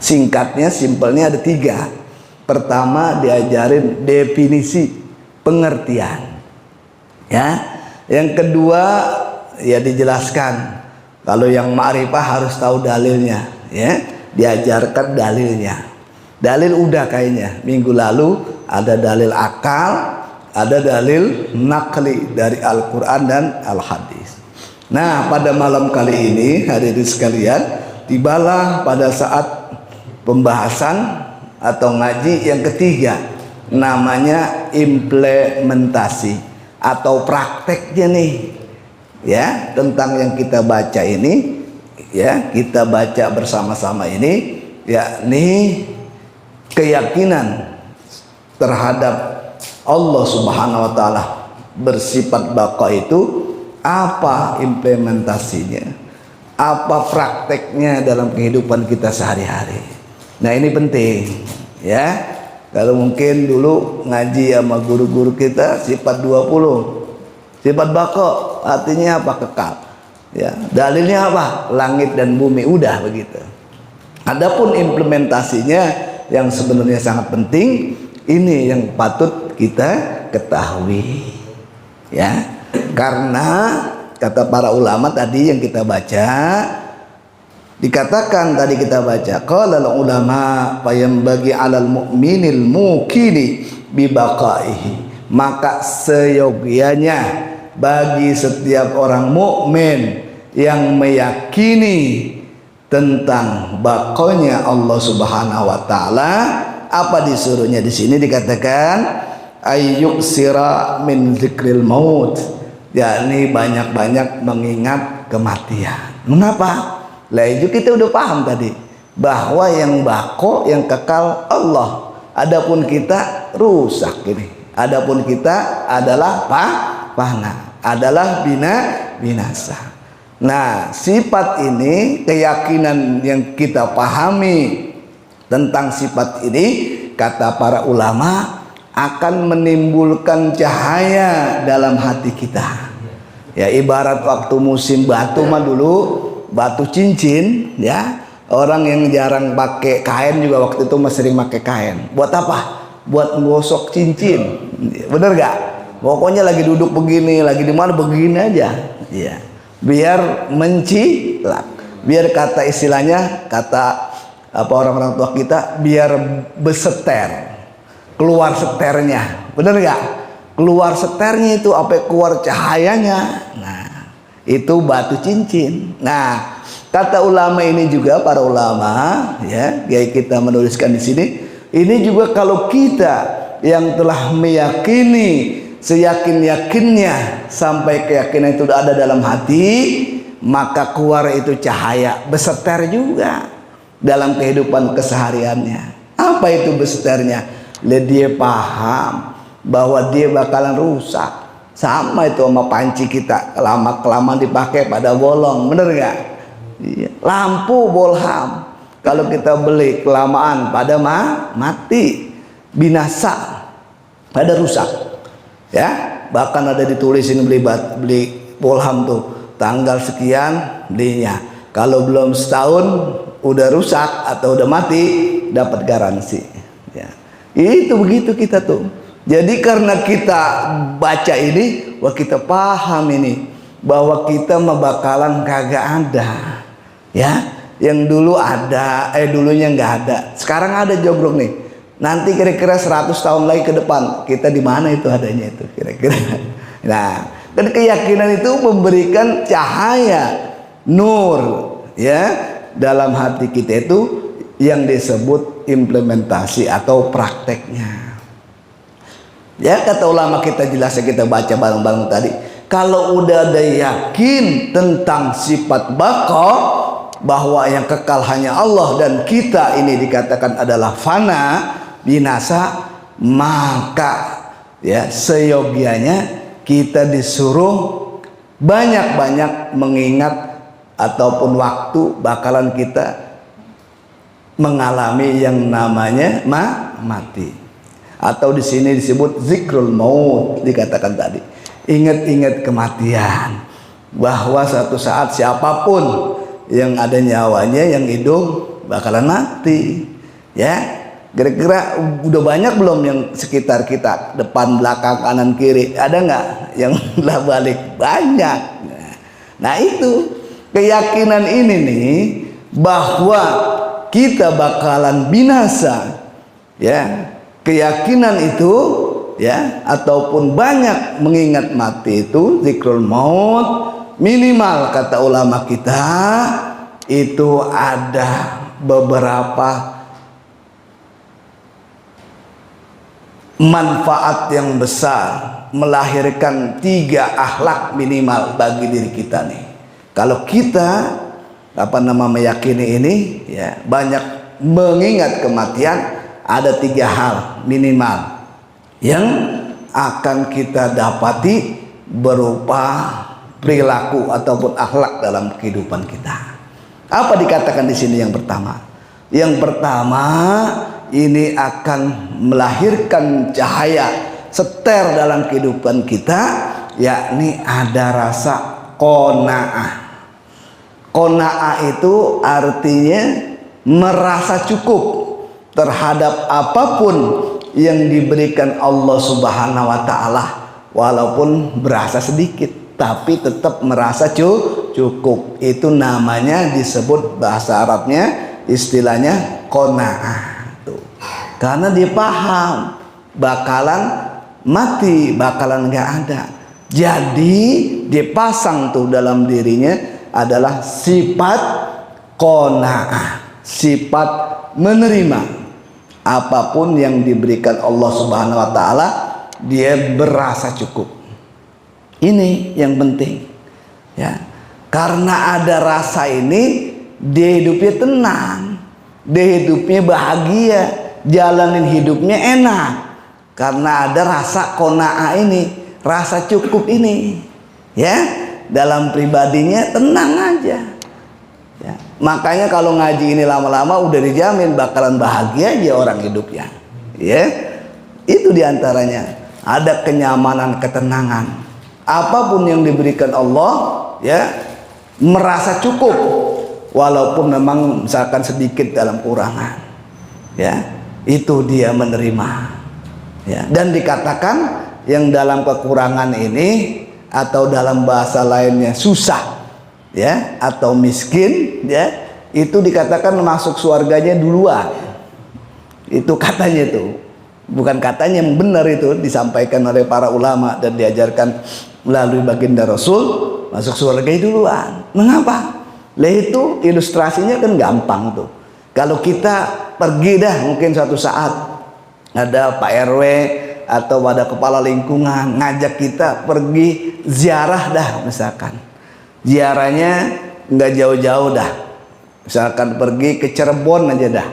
Singkatnya, simpelnya ada 3. Pertama diajarin definisi pengertian, ya. Yang kedua ya dijelaskan kalau yang ma'rifah harus tahu dalilnya, ya. Diajarkan dalilnya. Dalil udah kayaknya minggu lalu ada dalil akal, ada dalil nakli dari Al-Quran dan Al-Hadis. Nah, pada malam kali ini hadirin sekalian, tibalah pada saat pembahasan atau ngaji yang ketiga, namanya implementasi atau prakteknya nih, ya, tentang yang kita baca ini, ya, kita baca bersama-sama ini, yakni keyakinan terhadap Allah Subhanahu wa taala bersifat baqa itu apa implementasinya, apa prakteknya dalam kehidupan kita sehari-hari. Nah, ini penting, ya. Kalau mungkin dulu ngaji sama guru-guru kita sifat 20. Sifat baqa artinya apa? Kekal. Ya, dalilnya apa? Langit dan bumi, udah begitu. Adapun implementasinya yang sebenarnya sangat penting, ini yang patut kita ketahui, ya. Karena kata para ulama tadi yang kita baca, dikatakan tadi kita baca, qala al ulama fayambagi 'alal mu'minil mukini bi baqaihi, maka seyogianya bagi setiap orang mukmin yang meyakini tentang baqanya Allah Subhanahu wa taala, apa disuruhnya di sini dikatakan ayyuk sira min zikril maut, yakni banyak-banyak mengingat kematian. Mengapa? Lah itu kita udah paham tadi bahwa yang bako, yang kekal Allah. Adapun kita rusak ini. Adapun kita adalah fana, adalah binasa. Nah, sifat ini, keyakinan yang kita pahami tentang sifat ini, kata para ulama, akan menimbulkan cahaya dalam hati kita. Ya, ibarat waktu musim batu mah dulu, batu cincin, ya. Orang yang jarang pakai kain juga waktu itu masih sering pakai kain. Buat apa? Buat menggosok cincin. Bener gak? Pokoknya lagi duduk begini, lagi di mana begini aja. Ya. Biar mencilak. Biar kata istilahnya, kata apa orang-orang tua kita, biar beseter. Keluar seternya. Bener gak? Keluar seternya itu apa? Keluar cahayanya. Nah, itu batu cincin. Nah, kata ulama ini juga, para ulama, ya, kayak kita menuliskan di sini, ini juga kalau kita yang telah meyakini seyakin-yakinnya sampai keyakinan itu ada dalam hati, maka keluar itu cahaya beseter juga dalam kehidupan kesehariannya. Apa itu beseternya? Dia paham bahwa dia bakalan rusak. Sama itu sama panci kita, lama-kelamaan dipakai pada bolong, bener gak? Iya. Lampu bolham, kalau kita beli kelamaan pada mati, binasa, pada rusak, ya. Bahkan ada ditulisin beli bolham tuh tanggal sekian belinya, kalau belum setahun udah rusak atau udah mati dapat garansi, ya. Itu begitu kita tuh. Jadi karena kita baca ini, wah kita paham ini bahwa kita bakalan kagak ada, ya. Yang dulu ada, dulunya nggak ada, sekarang ada jogrok nih. Nanti kira-kira 100 tahun lagi ke depan kita di mana itu adanya itu kira-kira. Nah, dan keyakinan itu memberikan cahaya, nur, ya, dalam hati kita itu yang disebut implementasi atau prakteknya. Ya, kata ulama kita jelasnya, kita baca bareng-bareng tadi. Kalau udah ada yakin tentang sifat baqa, bahwa yang kekal hanya Allah dan kita ini dikatakan adalah fana, binasa, maka ya seyogianya kita disuruh banyak-banyak mengingat ataupun waktu bakalan kita mengalami yang namanya mati. Atau di sini disebut zikrul maut, dikatakan tadi, ingat-ingat kematian, bahwa suatu saat siapapun yang ada nyawanya, yang hidup bakalan mati. Ya, kira-kira udah banyak belum yang sekitar kita, depan, belakang, kanan, kiri, ada nggak yang lah balik? Banyak. Nah itu keyakinan ini nih, bahwa kita bakalan binasa, ya, keyakinan itu, ya, ataupun banyak mengingat mati itu, zikrul maut, minimal kata ulama kita itu ada beberapa manfaat yang besar, melahirkan 3 akhlak minimal bagi diri kita nih. Kalau kita meyakini ini, ya, banyak mengingat kematian, ada 3 hal minimal yang akan kita dapati berupa perilaku ataupun akhlak dalam kehidupan kita. Apa dikatakan di sini yang pertama? Yang pertama, ini akan melahirkan cahaya seter dalam kehidupan kita, yakni ada rasa qanaah. Qanaah itu artinya merasa cukup terhadap apapun yang diberikan Allah Subhanahu wa taala, walaupun berasa sedikit tapi tetap merasa cukup. Itu namanya disebut bahasa Arabnya, istilahnya qanaah. Karena dia paham bakalan mati, bakalan nggak ada. Jadi dia pasang tuh dalam dirinya adalah sifat qanaah, sifat menerima apapun yang diberikan Allah Subhanahu wa taala, dia berasa cukup. Ini yang penting, ya. Karena ada rasa ini, dia hidupnya tenang, dia hidupnya bahagia, jalanin hidupnya enak. Karena ada rasa qanaah ini, rasa cukup ini, ya. Dalam pribadinya tenang aja, ya. Makanya kalau ngaji ini lama-lama udah dijamin bakalan bahagia aja orang hidupnya, ya. Itu diantaranya ada kenyamanan, ketenangan. Apapun yang diberikan Allah, ya, merasa cukup walaupun memang misalkan sedikit dalam kurangan, ya, itu dia menerima, ya. Dan dikatakan yang dalam kekurangan ini atau dalam bahasa lainnya susah, ya, atau miskin, ya, itu dikatakan masuk surganya duluan. Itu katanya itu, bukan katanya, yang benar itu disampaikan oleh para ulama dan diajarkan melalui baginda Rasul, masuk surga duluan. Mengapa? Lah itu ilustrasinya kan gampang tuh. Kalau kita pergi dah, mungkin suatu saat ada Pak RW atau ada kepala lingkungan ngajak kita pergi ziarah dah, misalkan ziarahnya nggak jauh-jauh dah, misalkan pergi ke Cirebon aja dah,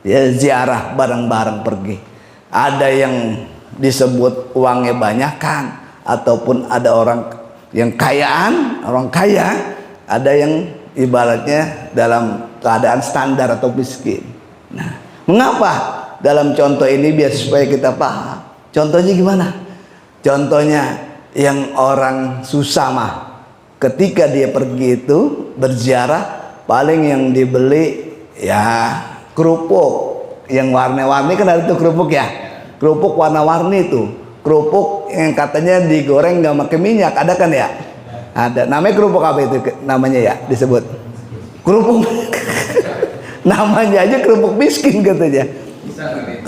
ya, ziarah bareng-bareng pergi. Ada yang disebut uangnya banyak kan, ataupun ada orang yang kayaan, orang kaya, ada yang ibaratnya dalam keadaan standar atau miskin. Nah, mengapa dalam contoh ini biar supaya kita paham? Contohnya gimana? Contohnya yang orang susah mah, ketika dia pergi itu berziarah, paling yang dibeli ya kerupuk yang warna-warni, kan ada tuh kerupuk, ya, kerupuk warna-warni itu, kerupuk yang katanya digoreng nggak pakai minyak, ada kan, ya? Ada. Namanya kerupuk apa itu namanya, ya, disebut kerupuk namanya aja kerupuk miskin katanya.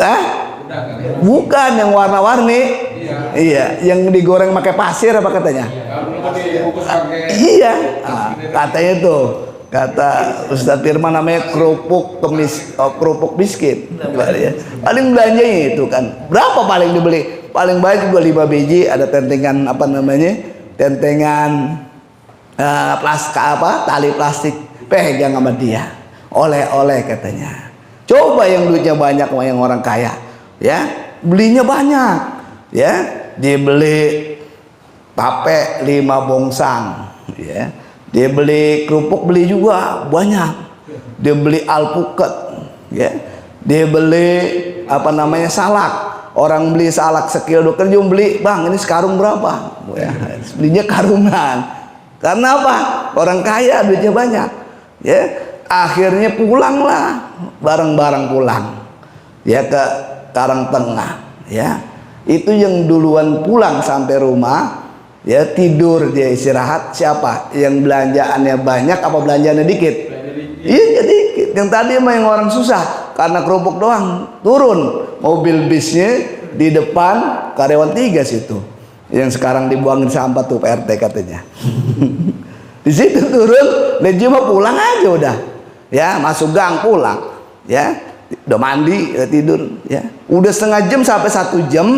Hah? Bukan yang warna-warni. Iya, yang digoreng pakai pasir apa katanya? Iya, katanya tuh, kata Ustadz Firman namanya kerupuk kerupuk miskin. Paling belanjanya itu kan berapa paling dibeli? Paling banyak juga 5 biji, ada tentengan apa namanya? Tentengan tali plastik, pegang sama dia, oleh-oleh katanya. Coba yang duitnya banyak sama yang orang kaya, ya, belinya banyak, ya, dibeli tape 5 bongsang, ya, dia beli kerupuk, beli juga banyak, dia beli alpukat, ya, dia beli apa namanya salak, orang beli salak sekilo 2 kilo, beli, bang ini sekarung berapa, ya, belinya karungan. Karena apa? Orang kaya duitnya banyak, ya. Akhirnya pulanglah, bareng-bareng pulang ya ke Karangtengah ya. Itu yang duluan pulang sampai rumah ya, tidur dia istirahat. Siapa yang belanjaannya banyak apa belanjaannya dikit? Iya jadi yang tadi emang yang orang susah karena kerupuk doang, turun mobil bisnya di depan karyawan 3 situ yang sekarang dibuangin sampah tuh PRT katanya. Di situ turun, dia cuma pulang aja udah ya, masuk gang pulang ya, udah mandi udah tidur ya, udah setengah jam sampai 1 jam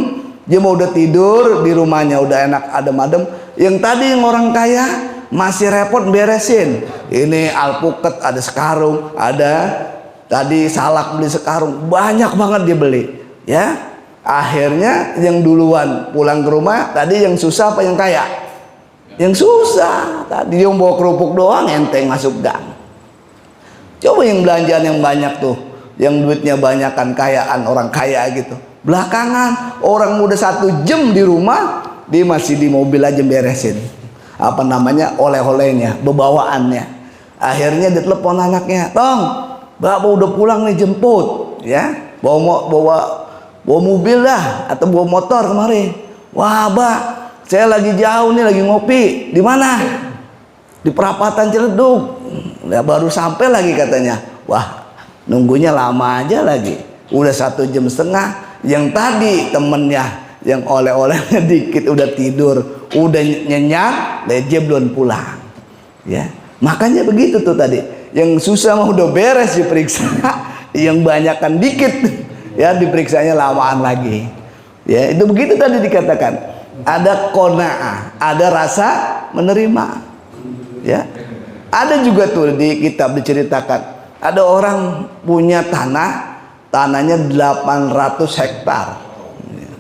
dia mau udah tidur di rumahnya, udah enak adem-adem. Yang tadi yang orang kaya masih repot beresin, ini alpukat ada sekarung, ada tadi salak beli sekarung, banyak banget dia beli ya. Akhirnya yang duluan pulang ke rumah tadi yang susah apa yang kaya? Yang susah tadi, yang bawa kerupuk doang enteng masuk gang. Coba yang belanjaan yang banyak tuh, yang duitnya banyak kan, kayaan orang kaya gitu, belakangan orang udah 1 jam di rumah dia masih di mobil aja beresin apa namanya oleh-olehnya, bebawaannya. Akhirnya dia telepon anaknya, "Tong, Bapak udah pulang nih, jemput ya, bawa mobil dah atau bawa motor kemarin." "Wah, Mbak, saya lagi jauh nih, lagi ngopi." "Di mana?" "Di perapatan Ciledug." Ya, baru sampai lagi katanya. Wah, nunggunya lama aja lagi, udah 1,5 jam. Yang tadi temennya yang oleh-olehnya dikit udah tidur, udah nyenyak, dia belum pulang ya. Makanya begitu tuh tadi, yang susah mah udah beres diperiksa, yang banyakan dikit ya diperiksanya lamaan lagi ya. Itu begitu tadi dikatakan, ada qanaah, ada rasa menerima ya. Ada juga tuh di kitab diceritakan, ada orang punya tanahnya 800 hektar.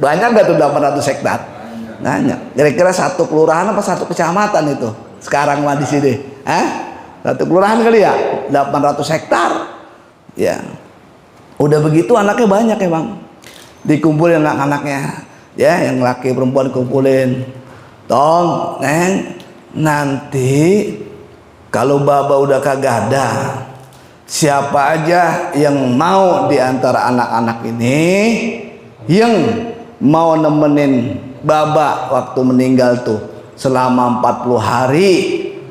Banyak gak tuh 800 hektar? Banyak. Kira-kira 1 kelurahan apa 1 kecamatan itu sekarang mah di sini? 1 kelurahan kali ya, 800 hektar ya. Udah begitu anaknya banyak emang, dikumpulin anak-anaknya ya, yang laki perempuan kumpulin. "Tong, Neng, nanti kalau Baba udah kagak ada, siapa aja yang mau di antara anak-anak ini yang mau nemenin Baba waktu meninggal tuh selama 40 hari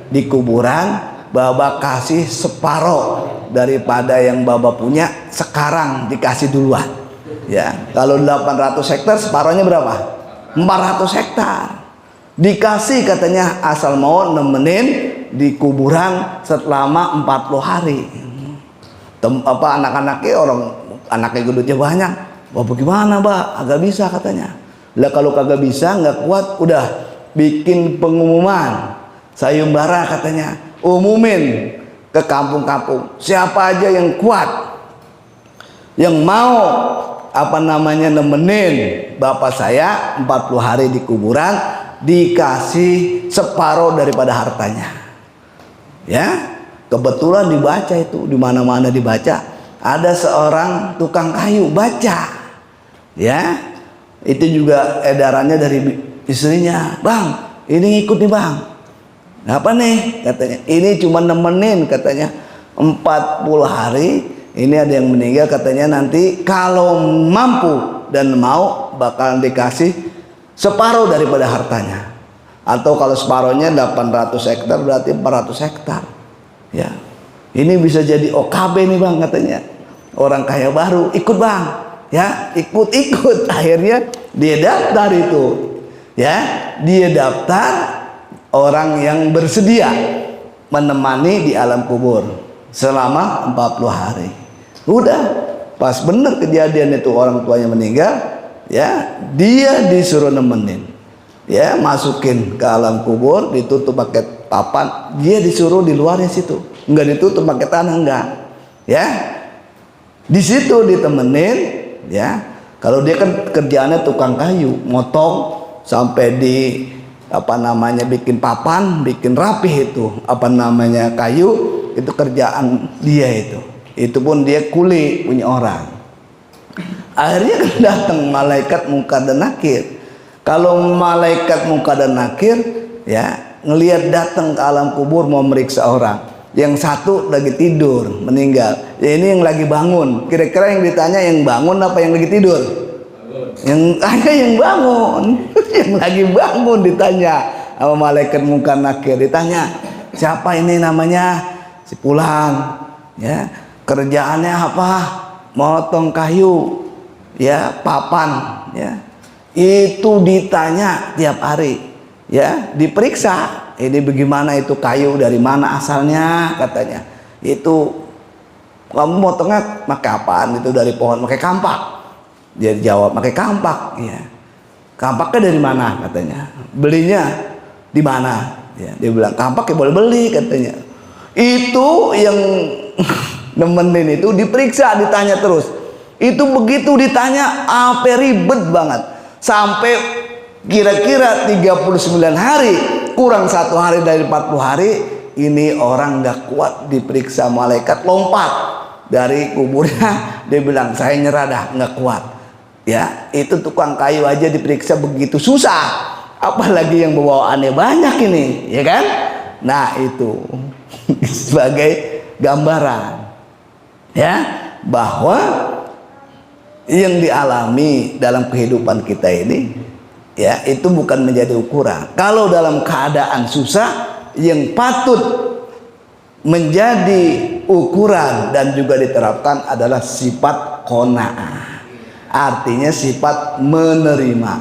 di kuburan, Baba kasih separuh daripada yang Baba punya sekarang, dikasih duluan ya." Kalau 800 hektar separuhnya berapa? 400 hektar dikasih katanya, asal mau nemenin di kuburan selama 40 hari. Anak-anaknya anaknya gedutnya banyak. "Wah, bagaimana, Mbak? Agak bisa," katanya. Lah kalau kagak bisa, nggak kuat, udah bikin pengumuman sayembara katanya, umumin ke kampung-kampung, siapa aja yang kuat, yang mau nemenin bapak saya 40 hari di kuburan, dikasih separuh daripada hartanya ya. Kebetulan dibaca itu, di mana-mana dibaca, ada seorang tukang kayu baca ya. Itu juga edarannya dari istrinya, "Bang, ini ngikut nih, Bang." "Apa nih?" katanya. "Ini cuma nemenin," katanya, 40 hari ini ada yang meninggal katanya, nanti kalau mampu dan mau bakalan dikasih separuh daripada hartanya. Atau kalau separuhnya 800 hektar berarti 400 hektar ya. Ini bisa jadi OKB nih, Bang, katanya. Orang kaya baru, ikut, Bang ya, ikut. Akhirnya dia daftar itu ya, dia daftar orang yang bersedia menemani di alam kubur selama 40 hari. Udah pas bener kejadian itu, orang tuanya meninggal ya, dia disuruh nemenin ya, masukin ke alam kubur, ditutup pakai papan, dia disuruh di luarnya situ, enggak ditutup pakai tanah, enggak ya, di situ ditemenin ya. Kalau dia kan kerjaannya tukang kayu, motong sampai di bikin papan, bikin rapih itu kayu, itu kerjaan dia itu pun dia kuli punya orang. Akhirnya kan datang malaikat Munkar dan Nakir. Kalau malaikat Munkar dan Nakir ya ngelihat datang ke alam kubur mau meriksa orang, yang satu lagi tidur meninggal. Ya, ini yang lagi bangun. Kira-kira yang ditanya yang bangun apa yang lagi tidur? Yang ada yang bangun. Yang lagi bangun ditanya sama malaikat Munkar Nakir, ditanya, siapa ini namanya? Si Fulan, ya, kerjaannya apa? Motong kayu, ya, papan, ya. Itu ditanya tiap hari, ya, diperiksa. Ini bagaimana itu kayu, dari mana asalnya, katanya. Itu kamu motongnya pakai apaan? Itu dari pohon, pakai kampak. Dia jawab, pakai kampak, ya. Kampaknya dari mana, katanya. Belinya di mana? Ya, dia bilang kampak ya boleh beli, katanya. Itu yang nemenin itu diperiksa, ditanya terus. Itu begitu ditanya apa ribet banget. Sampai kira-kira 39 hari, kurang 1 hari dari 40 hari, ini orang nggak kuat diperiksa malaikat, lompat dari kuburnya. Dia bilang saya nyerah dah, nggak kuat. Ya, itu tukang kayu aja diperiksa begitu susah, apalagi yang bawaannya banyak ini, ya kan? Nah, itu sebagai gambaran, ya, bahwa yang dialami dalam kehidupan kita ini, ya, itu bukan menjadi ukuran. Kalau dalam keadaan susah, yang patut menjadi ukuran dan juga diterapkan adalah sifat qanaah. Artinya sifat menerima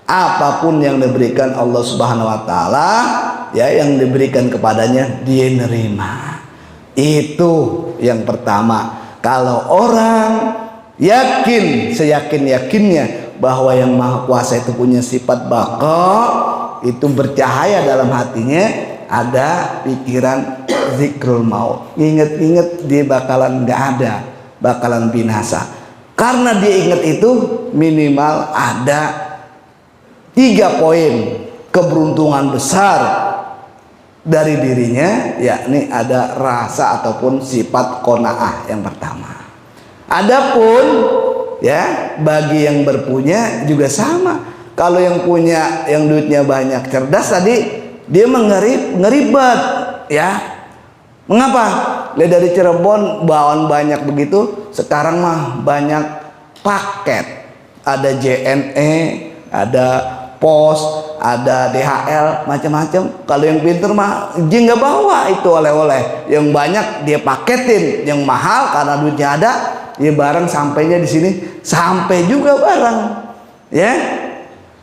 apapun yang diberikan Allah Subhanahu wa taala, ya, yang diberikan kepadanya dia nerima. Itu yang pertama. Kalau orang yakin, seyakin-yakinnya bahwa yang Maha Kuasa itu punya sifat baqa, itu bercahaya dalam hatinya, ada pikiran zikrul maut, inget-inget dia bakalan nggak ada, bakalan binasa. Karena dia ingat itu, minimal ada 3 poin keberuntungan besar dari dirinya, yakni ada rasa ataupun sifat qanaah yang pertama. Adapun, ya, bagi yang berpunya juga sama. Kalau yang punya, yang duitnya banyak, cerdas tadi, dia ngeribet, ya. Mengapa? Lihat dari Cirebon bawaan banyak begitu, sekarang mah banyak paket. Ada JNE, ada pos, ada DHL, macam-macam. Kalau yang pinter mah dia nggak bawa itu oleh-oleh. Yang banyak dia paketin, yang mahal karena duitnya ada, ya barang sampainya di sini sampai juga barang, ya.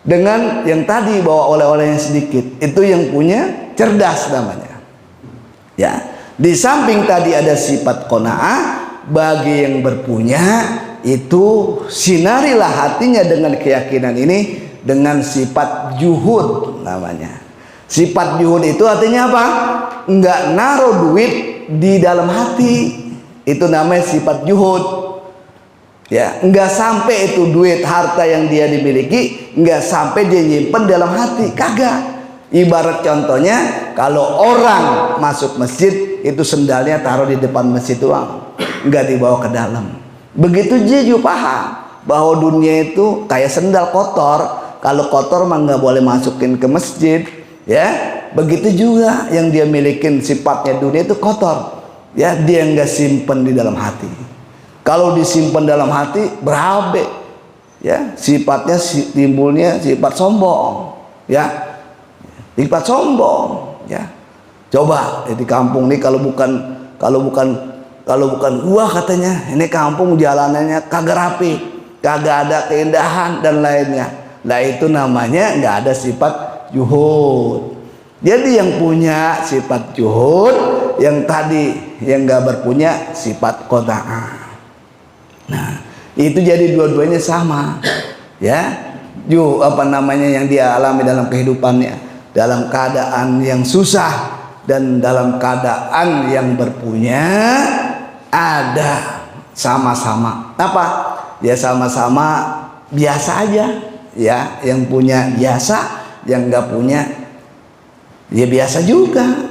Dengan yang tadi bawa oleh-olehnya sedikit, itu yang punya cerdas namanya, ya. Di samping tadi ada sifat qanaah, bagi yang berpunya itu sinarilah hatinya dengan keyakinan ini dengan sifat juhud namanya. Sifat juhud itu artinya apa? Enggak naruh duit di dalam hati, itu namanya sifat juhud. Ya, enggak sampai itu duit harta yang dia dimiliki, enggak sampai dia nyimpen dalam hati, kagak. Ibarat contohnya, kalau orang masuk masjid, itu sendalnya taruh di depan masjid doang, enggak dibawa ke dalam. Begitu dia juga paham bahwa dunia itu kayak sendal kotor, kalau kotor mah nggak boleh masukin ke masjid, ya. Begitu juga yang dia milikin sifatnya dunia itu kotor, ya, dia nggak simpen di dalam hati. Kalau disimpan dalam hati berabe, ya, sifatnya timbulnya sifat sombong, ya, sifat sombong, ya. Coba di kampung nih, kalau bukan gua katanya, ini kampung jalanannya kagak rapi, kagak ada keindahan dan lainnya. Lah itu namanya nggak ada sifat juhud. Jadi yang punya sifat juhud, yang tadi yang nggak berpunya sifat qanaah. Nah, itu jadi dua-duanya sama, ya. Yang dia alami dalam kehidupannya, dalam keadaan yang susah dan dalam keadaan yang berpunya, ada sama-sama apa? Ya sama-sama biasa aja, ya. Yang punya biasa, yang nggak punya ya biasa juga,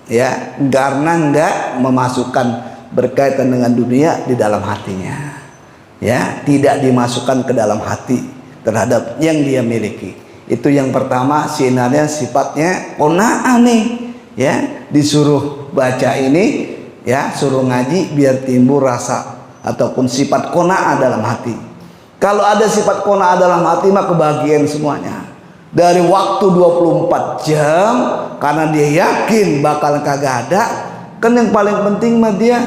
ya, karena nggak memasukkan berkaitan dengan dunia di dalam hatinya, ya, tidak dimasukkan ke dalam hati terhadap yang dia miliki. Itu yang pertama, sinarnya sifatnya qanaah nih, ya, disuruh baca ini, ya, suruh ngaji biar timbul rasa ataupun sifat qanaah dalam hati. Kalau ada sifat qanaah dalam hati mah kebahagiaan semuanya. Dari waktu 24 jam karena dia yakin bakal kagak ada, kan yang paling penting mah dia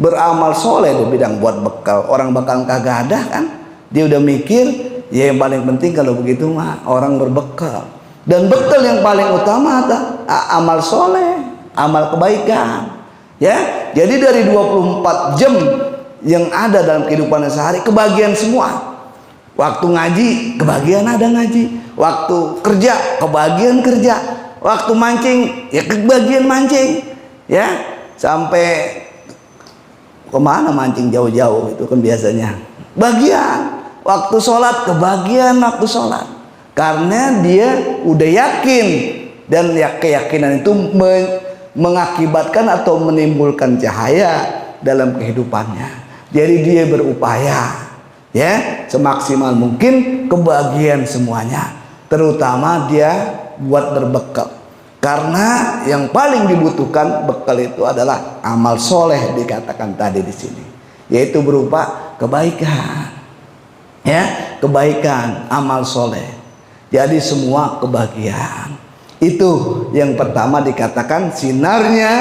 beramal soleh di bidang buat bekal. Orang bakal kagak ada kan, dia udah mikir ya yang paling penting kalau begitu mah orang berbekal. Dan bekal yang paling utama adalah amal soleh, amal kebaikan, ya. Jadi dari 24 jam yang ada dalam kehidupan sehari, kebahagiaan semua. Waktu ngaji, kebahagiaan ada ngaji. Waktu kerja, kebahagiaan kerja. Waktu mancing, ya kebahagiaan mancing, ya. Sampai kemana mancing jauh-jauh itu kan biasanya bagian. Waktu sholat, kebahagiaan waktu sholat, karena dia udah yakin, dan ya keyakinan itu mengakibatkan atau menimbulkan cahaya dalam kehidupannya. Jadi dia berupaya, ya, semaksimal mungkin kebahagiaan semuanya, terutama dia buat berbekal. Karena yang paling dibutuhkan bekal itu adalah amal soleh, dikatakan tadi di sini, yaitu berupa kebaikan, ya, kebaikan, amal soleh. Jadi semua kebahagiaan itu yang pertama dikatakan sinarnya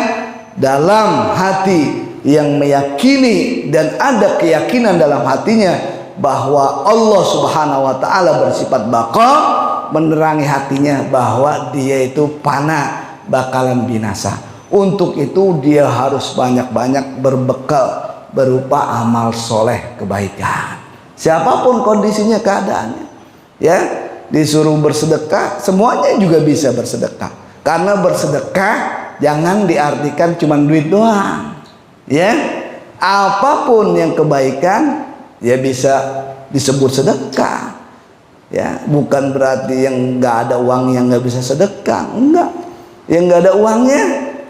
dalam hati yang meyakini dan ada keyakinan dalam hatinya bahwa Allah Subhanahu wa taala bersifat baqa, menerangi hatinya bahwa dia itu fana, bakalan binasa. Untuk itu dia harus banyak-banyak berbekal berupa amal soleh kebaikan. Siapapun kondisinya, keadaannya, ya, disuruh bersedekah, semuanya juga bisa bersedekah. Karena bersedekah jangan diartikan cuma duit doang, ya. Apapun yang kebaikan ya bisa disebut sedekah, ya. Bukan berarti yang nggak ada uang yang nggak bisa sedekah, enggak. Yang nggak ada uangnya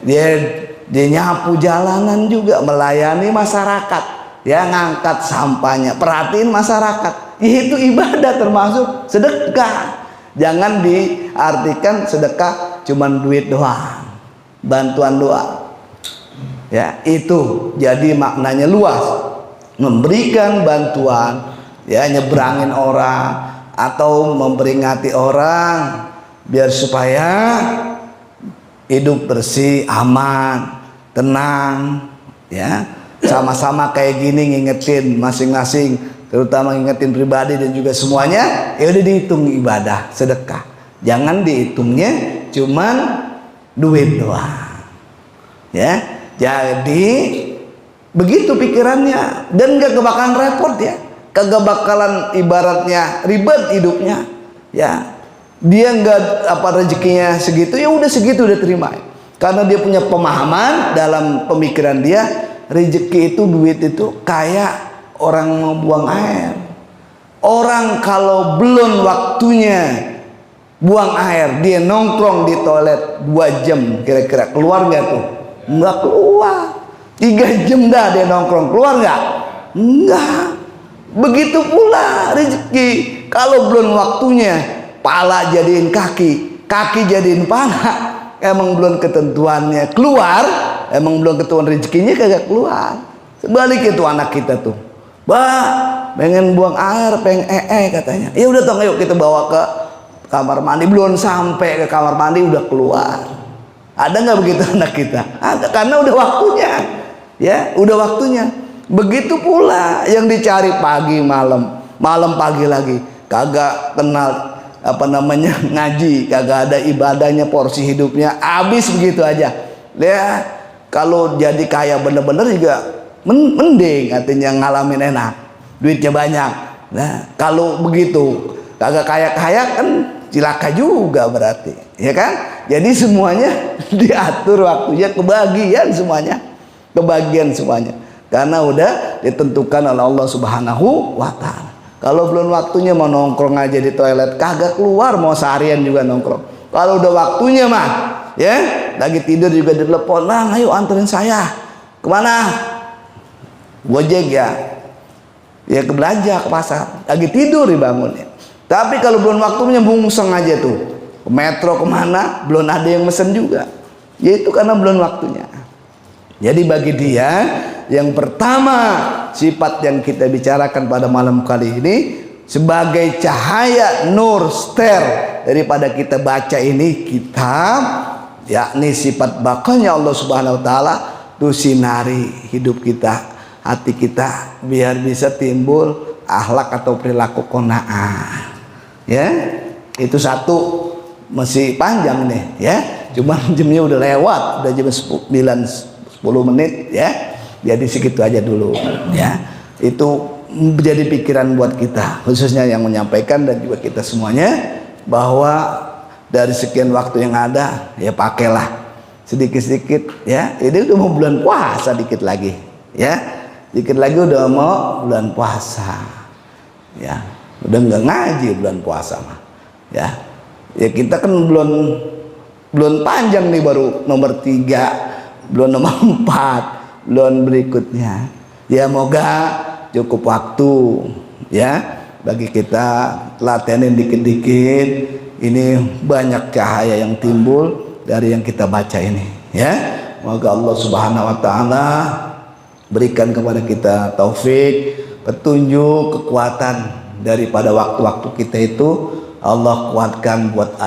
dia nyapu jalanan juga, melayani masyarakat, ya, ngangkat sampahnya, perhatiin masyarakat, itu ibadah, termasuk sedekah. Jangan diartikan sedekah cuman duit doang, bantuan doang, ya. Itu jadi maknanya luas, memberikan bantuan, ya, nyebrangin orang atau memperingati orang biar supaya hidup bersih, aman, tenang, ya. Sama-sama kayak gini ngingetin masing-masing, terutama ngingetin pribadi dan juga semuanya, ya udah dihitung ibadah sedekah. Jangan dihitungnya cuman duit doang, ya. Jadi begitu pikirannya, dan gak bakalan repot, ya, kagak bakalan ibaratnya ribet hidupnya, ya. Dia nggak rezekinya segitu, ya udah segitu udah terima, karena dia punya pemahaman dalam pemikiran dia, rezeki itu, duit itu kayak orang mau buang air. Orang kalau belum waktunya buang air, dia nongkrong di toilet 2 jam, kira-kira keluar nggak tuh? Nggak keluar. 3 jam dah dia nongkrong, keluar nggak? Enggak. Begitu pula rezeki, kalau belum waktunya, pala jadiin kaki, kaki jadiin pala, emang belum ketentuannya keluar, emang belum ketentuan rezekinya kagak keluar. Sebalik itu anak kita tuh, bah, pengen buang air, pengen katanya, ya udah tong, yuk kita bawa ke kamar mandi. Belum sampai ke kamar mandi udah keluar. Ada nggak begitu anak kita? Ada, karena udah waktunya, ya, udah waktunya. Begitu pula yang dicari pagi malam, malam pagi lagi, kagak kenal ngaji, kagak ada ibadahnya, porsi hidupnya habis begitu aja, ya. Kalau jadi kaya bener-bener juga mending, artinya ngalamin enak, duitnya banyak. Nah, kalau begitu kagak kaya-kaya kan cilaka juga berarti, ya kan. Jadi semuanya diatur waktunya, kebahagiaan semuanya, kebahagiaan semuanya, karena udah ditentukan oleh Allah Subhanahu wa taala. Kalau belum waktunya mau nongkrong aja di toilet, kagak keluar, mau seharian juga nongkrong. Kalau udah waktunya mah, ya, lagi tidur juga ditelepon, "Bang, ayo anterin saya." Kemana? Gojek, ya. Ya ke belanja, ke pasar. Lagi tidur dibangunnya. Tapi kalau belum waktunya, bungseng aja tuh. Ke metro kemana, belum ada yang mesen juga. yaitu karena belum waktunya. Jadi bagi dia yang pertama sifat yang kita bicarakan pada malam kali ini sebagai cahaya nur ster daripada kita baca ini kitab, yakni sifat bakanya Allah Subhanahu wa taala, itu sinari hidup kita, hati kita, biar bisa timbul akhlak atau perilaku qanaah. Ya, itu satu. Masih panjang nih ya, cuma jamnya udah lewat, udah jam 9:10 menit ya. Jadi segitu aja dulu ya. Itu menjadi pikiran buat kita, khususnya yang menyampaikan dan juga kita semuanya, bahwa dari sekian waktu yang ada ya pakailah sedikit-sedikit ya. Ini udah mau bulan puasa dikit lagi ya. Dikit lagi udah mau bulan puasa. Ya, udah nggak ngaji bulan puasa mah. Ya. Ya kita kan belum panjang nih, baru nomor 3, belum nomor 4, belum berikutnya. Ya moga cukup waktu ya bagi kita latihanin dikit-dikit. Ini banyak cahaya yang timbul dari yang kita baca ini ya. Moga Allah Subhanahu wa taala berikan kepada kita taufik, petunjuk, kekuatan daripada waktu-waktu kita itu. Allah kuatkan buat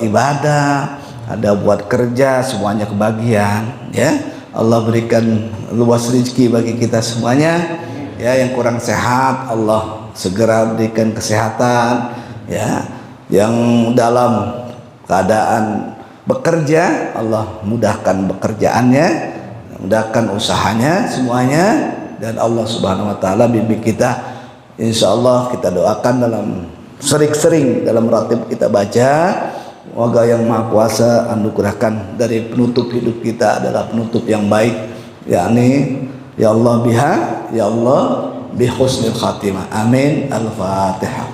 ibadah, ada buat kerja, semuanya kebagian ya. Allah berikan luas rezeki bagi kita semuanya ya. Yang kurang sehat Allah segera berikan kesehatan ya. Yang dalam keadaan bekerja Allah mudahkan bekerjaannya, mudahkan usahanya semuanya. Dan Allah Subhanahu wa taala bimbing kita, insyaallah kita doakan dalam sering-sering dalam ratib kita baca, semoga yang Maha Kuasa anugerahkan dari penutup hidup kita adalah penutup yang baik, yakni ya Allah biha, ya Allah bi husnil khatimah. Amin. Al-Fatihah.